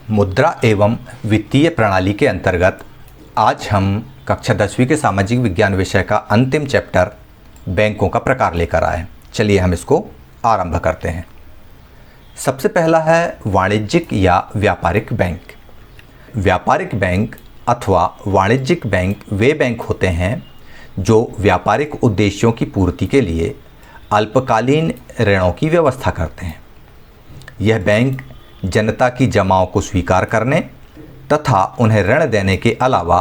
मुद्रा एवं वित्तीय प्रणाली के अंतर्गत आज हम कक्षा 10वीं के सामाजिक विज्ञान विषय का अंतिम चैप्टर बैंकों का प्रकार लेकर आए। चलिए हम इसको आरंभ करते हैं। सबसे पहला है वाणिज्यिक या व्यापारिक बैंक। व्यापारिक बैंक अथवा वाणिज्यिक बैंक वे बैंक होते हैं जो व्यापारिक उद्देश्यों की पूर्ति के लिए अल्पकालीन ऋणों की व्यवस्था करते हैं। यह बैंक जनता की जमाओं को स्वीकार करने तथा उन्हें ऋण देने के अलावा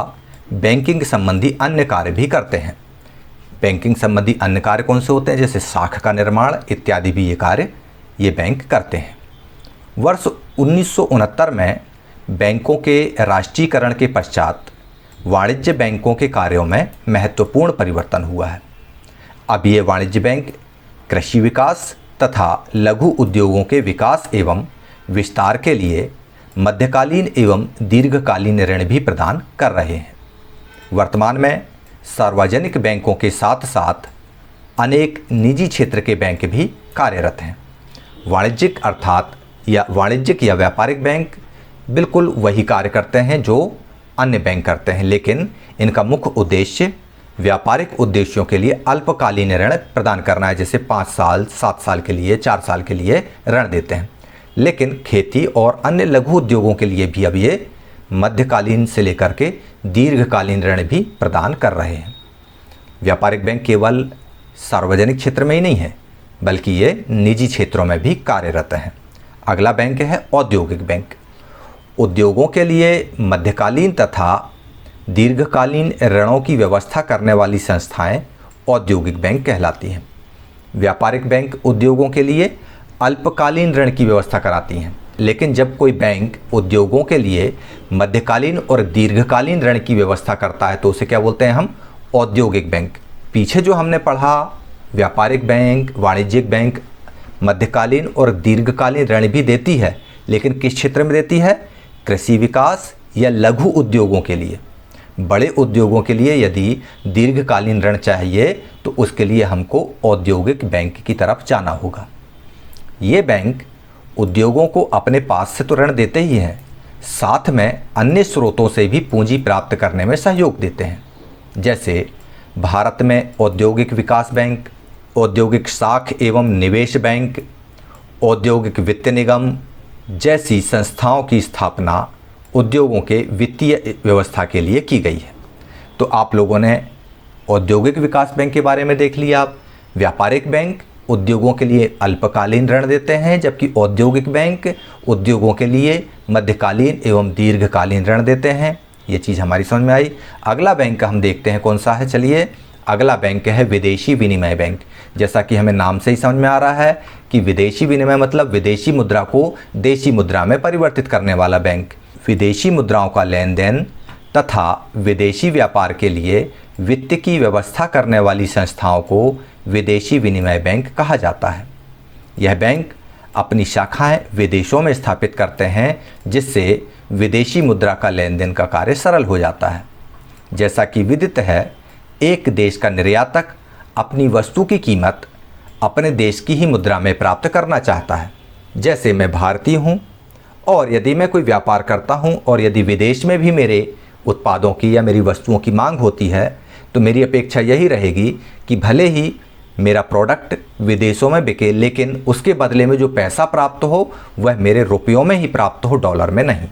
बैंकिंग संबंधी अन्य कार्य भी करते हैं। बैंकिंग संबंधी अन्य कार्य कौन से होते हैं, जैसे शाखा का निर्माण इत्यादि भी ये बैंक करते हैं। वर्ष 1969 में बैंकों के राष्ट्रीयकरण के पश्चात वाणिज्य बैंकों के कार्यों में महत्वपूर्ण परिवर्तन हुआ है। अब ये वाणिज्य बैंक कृषि विकास तथा लघु उद्योगों के विकास एवं विस्तार के लिए मध्यकालीन एवं दीर्घकालीन ऋण भी प्रदान कर रहे हैं। वर्तमान में सार्वजनिक बैंकों के साथ साथ अनेक निजी क्षेत्र के बैंक भी कार्यरत हैं। वाणिज्यिक या व्यापारिक बैंक बिल्कुल वही कार्य करते हैं जो अन्य बैंक करते हैं, लेकिन इनका मुख्य उद्देश्य व्यापारिक उद्देश्यों के लिए अल्पकालीन ऋण प्रदान करना है, जैसे 5 साल 7 साल के लिए 4 साल के लिए ऋण देते हैं। लेकिन खेती और अन्य लघु उद्योगों के लिए भी अब ये मध्यकालीन से लेकर के दीर्घकालीन ऋण भी प्रदान कर रहे हैं। व्यापारिक बैंक केवल सार्वजनिक क्षेत्र में ही नहीं है, बल्कि ये निजी क्षेत्रों में भी कार्यरत हैं। अगला बैंक है औद्योगिक बैंक। उद्योगों के लिए मध्यकालीन तथा दीर्घकालीन ऋणों की व्यवस्था करने वाली संस्थाएं औद्योगिक बैंक कहलाती हैं। व्यापारिक बैंक उद्योगों के लिए अल्पकालीन ऋण की व्यवस्था कराती हैं, लेकिन जब कोई बैंक उद्योगों के लिए मध्यकालीन और दीर्घकालीन ऋण की व्यवस्था करता है तो उसे क्या बोलते हैं हम, औद्योगिक बैंक। पीछे जो हमने पढ़ा व्यापारिक बैंक, वाणिज्यिक बैंक मध्यकालीन और दीर्घकालीन ऋण भी देती है, लेकिन किस क्षेत्र में देती है, कृषि विकास या लघु उद्योगों के लिए। बड़े उद्योगों के लिए यदि दीर्घकालीन ऋण चाहिए तो उसके लिए हमको औद्योगिक बैंक की तरफ जाना होगा। ये बैंक उद्योगों को अपने पास से तो ऋण देते ही हैं, साथ में अन्य स्रोतों से भी पूंजी प्राप्त करने में सहयोग देते हैं। जैसे भारत में औद्योगिक विकास बैंक, औद्योगिक साख एवं निवेश बैंक, औद्योगिक वित्त निगम जैसी संस्थाओं की स्थापना उद्योगों के वित्तीय व्यवस्था के लिए की गई है। तो आप लोगों ने औद्योगिक विकास बैंक के बारे में देख लिया। व्यापारिक बैंक उद्योगों के लिए अल्पकालीन ऋण देते हैं, जबकि औद्योगिक बैंक उद्योगों के लिए मध्यकालीन एवं दीर्घकालीन ऋण देते हैं। ये चीज़ हमारी समझ में आई। अगला बैंक हम देखते हैं कौन सा है। चलिए, अगला बैंक है विदेशी विनिमय बैंक। जैसा कि हमें नाम से ही समझ में आ रहा है कि विदेशी विनिमय मतलब विदेशी मुद्रा को देशी मुद्रा में परिवर्तित करने वाला बैंक। विदेशी मुद्राओं का लेन देन तथा विदेशी व्यापार के लिए वित्त की व्यवस्था करने वाली संस्थाओं को विदेशी विनिमय बैंक कहा जाता है। यह बैंक अपनी शाखाएं विदेशों में स्थापित करते हैं, जिससे विदेशी मुद्रा का लेन देन का कार्य सरल हो जाता है। जैसा कि विदित है, एक देश का निर्यातक अपनी वस्तु की कीमत अपने देश की ही मुद्रा में प्राप्त करना चाहता है। जैसे मैं भारतीय हूँ और यदि मैं कोई व्यापार करता हूँ और यदि विदेश में भी मेरे उत्पादों की या मेरी वस्तुओं की मांग होती है, तो मेरी अपेक्षा यही रहेगी कि भले ही मेरा प्रोडक्ट विदेशों में बिके, लेकिन उसके बदले में जो पैसा प्राप्त हो वह मेरे रुपयों में ही प्राप्त हो, डॉलर में नहीं।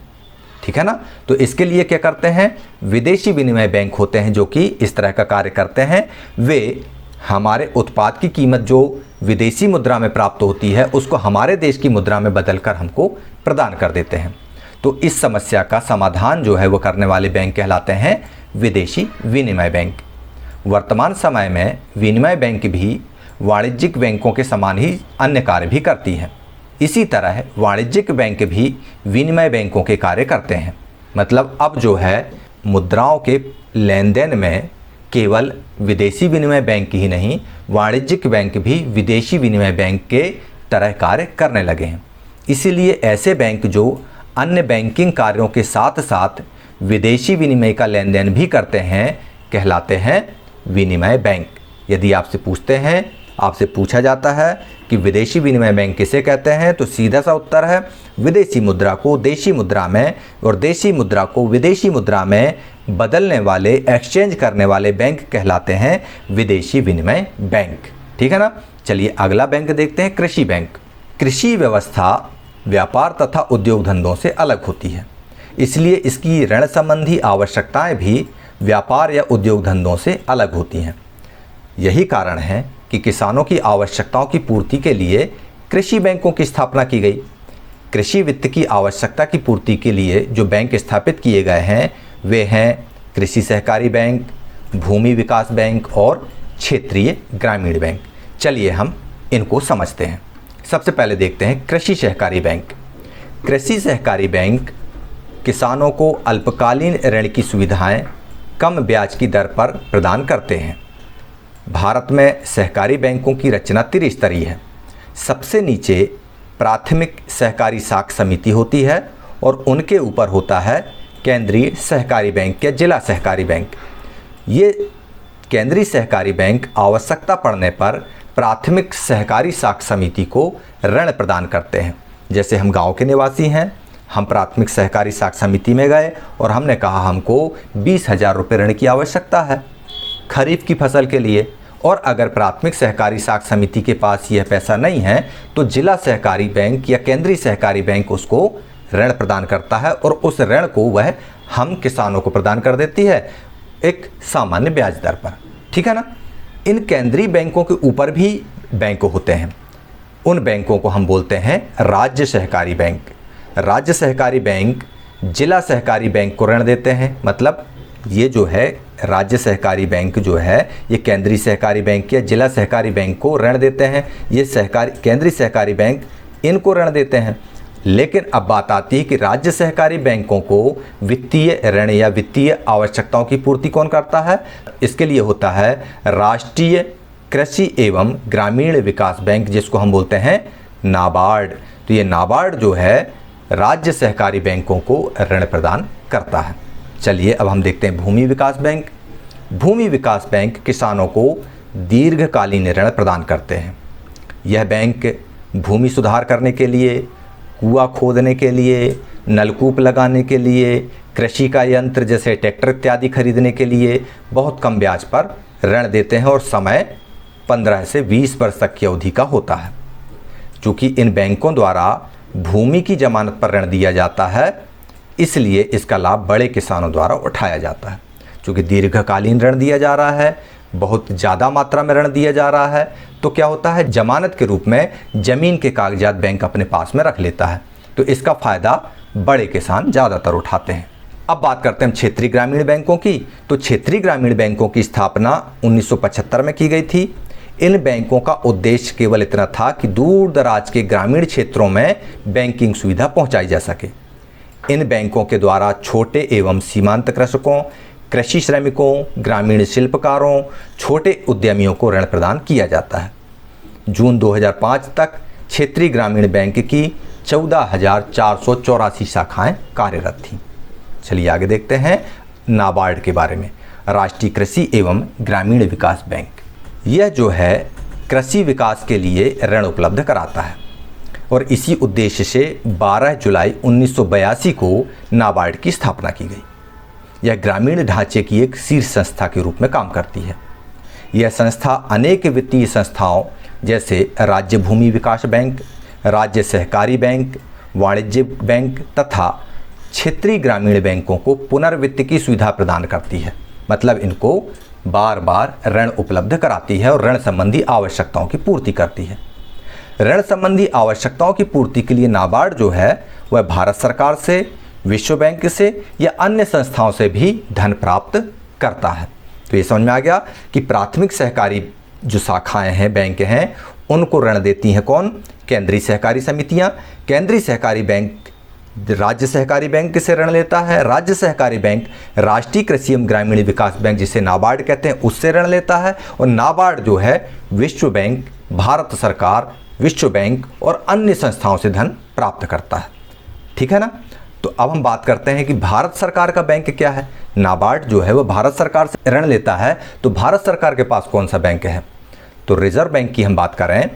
ठीक है ना। तो इसके लिए क्या करते हैं, विदेशी विनिमय बैंक होते हैं जो कि इस तरह का कार्य करते हैं। वे हमारे उत्पाद की कीमत जो विदेशी मुद्रा में प्राप्त होती है उसको हमारे देश की मुद्रा में बदलकर हमको प्रदान कर देते हैं। तो इस समस्या का समाधान जो है वो करने वाले बैंक कहलाते हैं विदेशी विनिमय बैंक। वर्तमान समय में विनिमय बैंक भी वाणिज्यिक बैंकों के समान ही अन्य कार्य भी करती हैं। इसी तरह वाणिज्यिक बैंक भी विनिमय बैंकों के कार्य करते हैं। मतलब अब जो है मुद्राओं के लेन देन में केवल विदेशी विनिमय बैंक ही नहीं, वाणिज्यिक बैंक भी विदेशी विनिमय बैंक के तरह कार्य करने लगे हैं। इसीलिए ऐसे बैंक जो अन्य बैंकिंग कार्यों के साथ साथ विदेशी विनिमय का लेन देन भी करते हैं कहलाते हैं विनिमय बैंक। यदि आपसे पूछते हैं आपसे पूछा जाता है कि विदेशी विनिमय बैंक किसे कहते हैं, तो सीधा सा उत्तर है विदेशी मुद्रा को देशी मुद्रा में और देशी मुद्रा को विदेशी मुद्रा में बदलने वाले, एक्सचेंज करने वाले बैंक कहलाते हैं विदेशी विनिमय बैंक। ठीक है ना। चलिए अगला बैंक देखते हैं, कृषि बैंक। कृषि व्यवस्था व्यापार तथा उद्योग धंधों से अलग होती है, इसलिए इसकी ऋण संबंधी आवश्यकताएं भी व्यापार या उद्योग धंधों से अलग होती हैं। यही कारण है कि किसानों की आवश्यकताओं की पूर्ति के लिए कृषि बैंकों की स्थापना की गई। कृषि वित्त की आवश्यकता की पूर्ति के लिए जो बैंक स्थापित किए गए हैं वे हैं कृषि सहकारी बैंक, भूमि विकास बैंक और क्षेत्रीय ग्रामीण बैंक। चलिए हम इनको समझते हैं। सबसे पहले देखते हैं कृषि सहकारी बैंक। कृषि सहकारी बैंक किसानों को अल्पकालीन ऋण की सुविधाएं कम ब्याज की दर पर प्रदान करते हैं। भारत में सहकारी बैंकों की रचना त्रिस्तरीय है। सबसे नीचे प्राथमिक सहकारी साख समिति होती है और उनके ऊपर होता है केंद्रीय सहकारी बैंक या जिला सहकारी बैंक। ये केंद्रीय सहकारी बैंक आवश्यकता पड़ने पर प्राथमिक सहकारी साख समिति को ऋण प्रदान करते हैं। जैसे हम गांव के निवासी हैं, हम प्राथमिक सहकारी साख समिति में गए और हमने कहा हमको 20,000 रुपये ऋण की आवश्यकता है खरीफ की फसल के लिए, और अगर प्राथमिक सहकारी साख समिति के पास यह पैसा नहीं है तो जिला सहकारी बैंक या केंद्रीय सहकारी बैंक उसको ऋण प्रदान करता है और उस ऋण को वह हम किसानों को प्रदान कर देती है एक सामान्य ब्याज दर पर। ठीक है ना। इन केंद्रीय बैंकों के ऊपर भी बैंक होते हैं, उन बैंकों को हम बोलते हैं राज्य सहकारी बैंक। राज्य सहकारी बैंक जिला सहकारी बैंक को ऋण देते हैं। मतलब ये जो है राज्य सहकारी बैंक जो है ये केंद्रीय सहकारी बैंक या जिला सहकारी बैंक को ऋण देते हैं। ये सहकारी केंद्रीय सहकारी बैंक इनको ऋण देते हैं। लेकिन अब बात आती है कि राज्य सहकारी बैंकों को वित्तीय ऋण या वित्तीय आवश्यकताओं की पूर्ति कौन करता है। इसके लिए होता है राष्ट्रीय कृषि एवं ग्रामीण विकास बैंक, जिसको हम बोलते हैं नाबार्ड। तो ये नाबार्ड जो है राज्य सहकारी बैंकों को ऋण प्रदान करता है। चलिए अब हम देखते हैं भूमि विकास बैंक। भूमि विकास बैंक किसानों को दीर्घकालीन ऋण प्रदान करते हैं। यह बैंक भूमि सुधार करने के लिए, कुआं खोदने के लिए, नलकूप लगाने के लिए, कृषि का यंत्र जैसे ट्रैक्टर इत्यादि खरीदने के लिए बहुत कम ब्याज पर ऋण देते हैं और समय 15 से 20 वर्ष तक की अवधि का होता है। चूँकि इन बैंकों द्वारा भूमि की जमानत पर ऋण दिया जाता है, इसलिए इसका लाभ बड़े किसानों द्वारा उठाया जाता है। चूँकि दीर्घकालीन ऋण दिया जा रहा है, बहुत ज़्यादा मात्रा में ऋण दिया जा रहा है, तो क्या होता है जमानत के रूप में ज़मीन के कागजात बैंक अपने पास में रख लेता है। तो इसका फ़ायदा बड़े किसान ज़्यादातर उठाते हैं। अब बात करते हैं क्षेत्रीय ग्रामीण बैंकों की। तो क्षेत्रीय ग्रामीण बैंकों की स्थापना 1975 में की गई थी। इन बैंकों का उद्देश्य केवल इतना था कि दूर दराज के ग्रामीण क्षेत्रों में बैंकिंग सुविधा पहुंचाई जा सके। इन बैंकों के द्वारा छोटे एवं सीमांत कृषकों, कृषि श्रमिकों, ग्रामीण शिल्पकारों, छोटे उद्यमियों को ऋण प्रदान किया जाता है। जून 2005 तक क्षेत्रीय ग्रामीण बैंक की 14,484 शाखाएं कार्यरत थीं। चलिए आगे देखते हैं नाबार्ड के बारे में। राष्ट्रीय कृषि एवं ग्रामीण विकास बैंक, यह जो है कृषि विकास के लिए ऋण उपलब्ध कराता है और इसी उद्देश्य से 12 जुलाई 1982 को नाबार्ड की स्थापना की गई। यह ग्रामीण ढांचे की एक शीर्ष संस्था के रूप में काम करती है। यह संस्था अनेक वित्तीय संस्थाओं जैसे राज्य भूमि विकास बैंक, राज्य सहकारी बैंक, वाणिज्य बैंक तथा क्षेत्रीय ग्रामीण बैंकों को पुनर्वित्त की सुविधा प्रदान करती है। मतलब इनको बार बार ऋण उपलब्ध कराती है और ऋण संबंधी आवश्यकताओं की पूर्ति करती है। ऋण संबंधी आवश्यकताओं की पूर्ति के लिए नाबार्ड जो है वह भारत सरकार से, विश्व बैंक से या अन्य संस्थाओं से भी धन प्राप्त करता है। तो ये समझ में आ गया कि प्राथमिक सहकारी जो शाखाएं हैं, बैंक हैं, उनको ऋण देती हैं कौन? केंद्रीय सहकारी समितियां। केंद्रीय सहकारी बैंक राज्य सहकारी बैंक से ऋण लेता है। राज्य सहकारी बैंक राष्ट्रीय कृषि एवं ग्रामीण विकास बैंक जिसे नाबार्ड कहते हैं उससे ऋण लेता है। और नाबार्ड जो है विश्व बैंक, भारत सरकार, विश्व बैंक और अन्य संस्थाओं से धन प्राप्त करता है। ठीक है ना। तो अब हम बात करते हैं कि भारत सरकार का बैंक क्या है। नाबार्ड जो है वह भारत सरकार से ऋण लेता है। तो भारत सरकार के पास कौन सा बैंक है? तो रिजर्व बैंक की हम बात करें,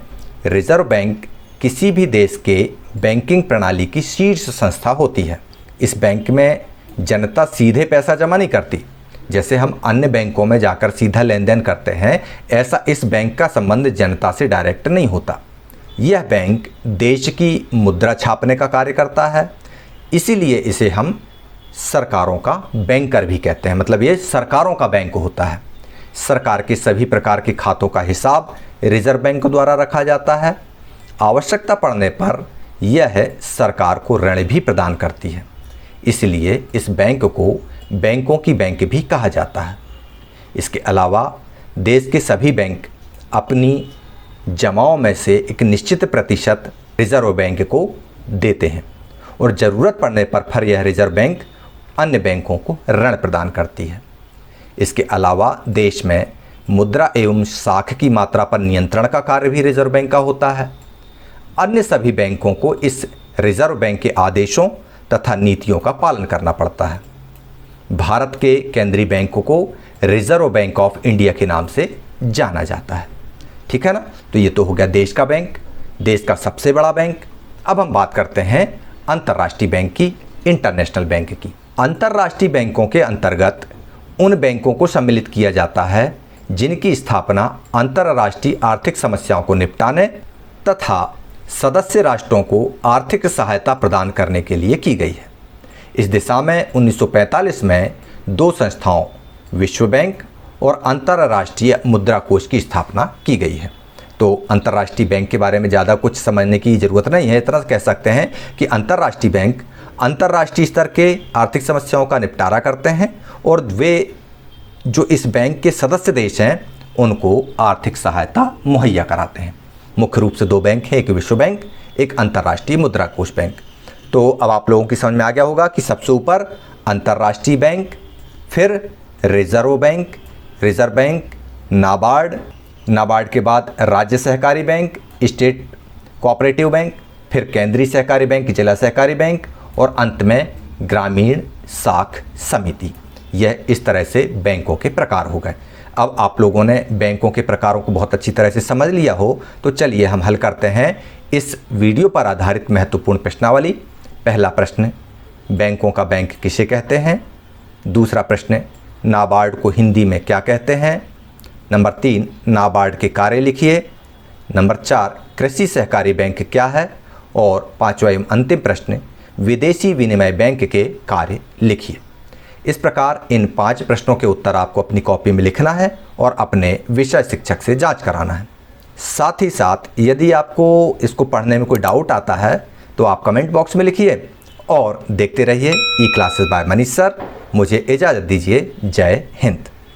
रिजर्व बैंक किसी भी देश के बैंकिंग प्रणाली की शीर्ष संस्था होती है। इस बैंक में जनता सीधे पैसा जमा नहीं करती, जैसे हम अन्य बैंकों में जाकर सीधा लेन देन करते हैं, ऐसा इस बैंक का संबंध जनता से डायरेक्ट नहीं होता। यह बैंक देश की मुद्रा छापने का कार्य करता है, इसीलिए इसे हम सरकारों का बैंकर भी कहते हैं। मतलब ये सरकारों का बैंक होता है। सरकार के सभी प्रकार के खातों का हिसाब रिजर्व बैंक द्वारा रखा जाता है। आवश्यकता पड़ने पर यह सरकार को ऋण भी प्रदान करती है, इसलिए इस बैंक को बैंकों की बैंक भी कहा जाता है। इसके अलावा देश के सभी बैंक अपनी जमाओं में से एक निश्चित प्रतिशत रिजर्व बैंक को देते हैं और ज़रूरत पड़ने पर फिर यह रिजर्व बैंक अन्य बैंकों को ऋण प्रदान करती है। इसके अलावा देश में मुद्रा एवं साख की मात्रा पर नियंत्रण का कार्य भी रिजर्व बैंक का होता है। अन्य सभी बैंकों को इस रिजर्व बैंक के आदेशों तथा नीतियों का पालन करना पड़ता है। भारत के केंद्रीय बैंकों को रिजर्व बैंक ऑफ इंडिया के नाम से जाना जाता है। ठीक है ना। तो ये तो हो गया देश का बैंक, देश का सबसे बड़ा बैंक। अब हम बात करते हैं अंतर्राष्ट्रीय बैंक की, इंटरनेशनल बैंक की। अंतर्राष्ट्रीय बैंकों के अंतर्गत उन बैंकों को सम्मिलित किया जाता है जिनकी स्थापना अंतर्राष्ट्रीय आर्थिक समस्याओं को निपटाने तथा सदस्य राष्ट्रों को आर्थिक सहायता प्रदान करने के लिए की गई है। इस दिशा में 1945 में दो संस्थाओं, विश्व बैंक और अंतर्राष्ट्रीय मुद्रा कोष की स्थापना की गई है। तो अंतर्राष्ट्रीय बैंक के बारे में ज़्यादा कुछ समझने की ज़रूरत नहीं है। इतना कह सकते हैं कि अंतर्राष्ट्रीय बैंक अंतर्राष्ट्रीय स्तर के आर्थिक समस्याओं का निपटारा करते हैं और वे जो इस बैंक के सदस्य देश हैं उनको आर्थिक सहायता मुहैया कराते हैं। मुख्य रूप से दो बैंक हैं, एक विश्व बैंक, एक अंतर्राष्ट्रीय मुद्रा कोष बैंक। तो अब आप लोगों की समझ में आ गया होगा कि सबसे ऊपर अंतर्राष्ट्रीय बैंक, फिर reserve bank, reserve bank, NABARD, NABARD के बाद राज्य सहकारी बैंक, स्टेट कोऑपरेटिव बैंक, फिर केंद्रीय सहकारी बैंक, जिला सहकारी बैंक और अंत में ग्रामीण साख समिति। यह इस तरह से बैंकों के प्रकार हो गए। अब आप लोगों ने बैंकों के प्रकारों को बहुत अच्छी तरह से समझ लिया हो, तो चलिए हम हल करते हैं इस वीडियो पर आधारित महत्वपूर्ण प्रश्नावली। पहला प्रश्न, बैंकों का बैंक किसे कहते हैं? दूसरा प्रश्न, नाबार्ड को हिंदी में क्या कहते हैं? नंबर 3, नाबार्ड के कार्य लिखिए। नंबर 4, कृषि सहकारी बैंक क्या है? और पांचवा एवं अंतिम प्रश्न, विदेशी विनिमय बैंक के कार्य लिखिए। इस प्रकार इन 5 प्रश्नों के उत्तर आपको अपनी कॉपी में लिखना है और अपने विषय शिक्षक से जांच कराना है। साथ ही साथ यदि आपको इसको पढ़ने में कोई डाउट आता है तो आप कमेंट बॉक्स में लिखिए और देखते रहिए ई क्लासेस बाय मनीष सर। मुझे इजाज़त दीजिए। जय हिंद।